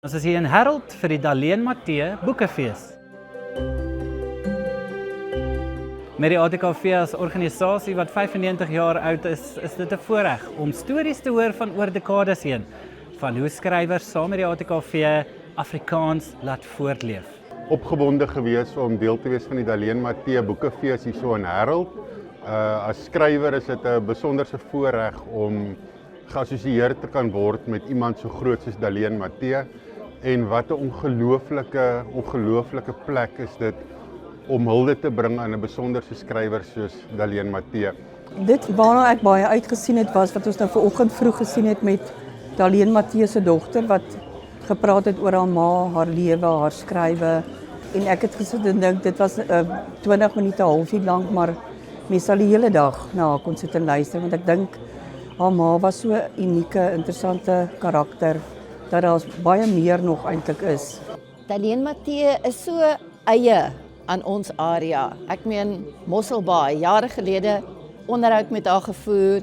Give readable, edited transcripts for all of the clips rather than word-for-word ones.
Ons is hier in Herald vir die Daleen Matthee Boekefees. Met die ATKV as organisasie wat 95 jaar oud is dit 'n voorreg om stories te hoor van oor dekades heen, van hoe skrywers saam met die ATKV Afrikaans laat voortleef. Opgewonde gewees om deel te wees van die Daleen Matthee Boekefees hier so in Herald. As skrywer is dit 'n besonderse voorreg om geassosieer te kan word met iemand so groot soos Daleen Matthee. En wat 'n ongelooflike plek is dit om hulde te bring aan 'n besonderse skrywer soos Daleen Matthee. Dit waarna ek baie uitgesien het was wat ons nou vanoggend vroeg gesien het met Daleen Matthee se dogter wat gepraat het oor haar ma, haar lewe, haar skrywe. En ek het gesit en dink dit was 20 minute, halfuur lank, maar mens sal die hele dag na haar kon sit en luister want ek dink haar ma was so 'n unieke, interessante karakter dat daar baie meer nog eintlik is. Daleen Matthee is so eie aan ons area. Ek meen Mosselbaai, jare gelede onderhoud met haar gevoer.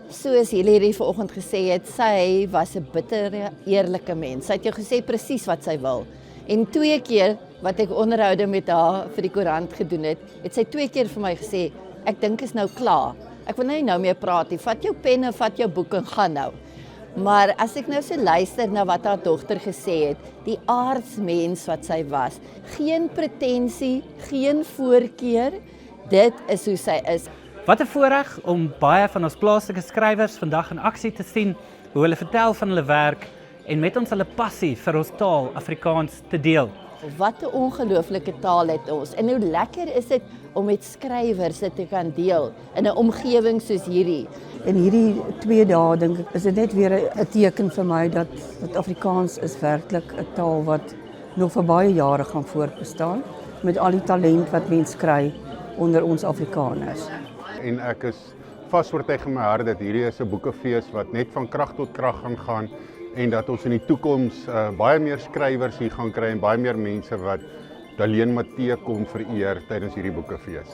Soos Hilary vanoggend gesê het, sy was 'n bittere, eerlike mens. Sy het jou gesê presies wat sy wil. En 2 keer wat ek onderhoude met haar vir die koerant gedoen het, het sy 2 keer vir my gesê, ek dink is nou klaar. Ek wil nou meer praat nie. Vat jou penne, vat jou boek en gaan nou. Maar as ek nou so luister na wat haar dogter gesê het, die aardsmens wat sy was, geen pretensie, geen voorkeur, dit is hoe sy is. Wat 'n voorreg om baie van ons plaaslike skrywers vandag in aksie te sien, hoe hulle vertel van hulle werk en met ons hulle passie vir ons taal Afrikaans te deel. Wat 'n ongelooflike taal het ons en hoe lekker is dit om met skrywers dit te kan deel in 'n omgewing soos hierdie. En hierdie 2 dae dink ek is dit net weer 'n teken vir my dat Afrikaans is werklik 'n taal wat nog vir baie jare gaan voortbestaan met al die talent wat mens kry onder ons Afrikaners. En ek is vas oortuig in my hart dat hierdie is 'n boekefees wat net van krag tot krag gaan en dat ons in die toekoms baie meer skrywers hier gaan kry en baie meer mense wat Daleen Matthee kom vereer tydens hierdie boekefees.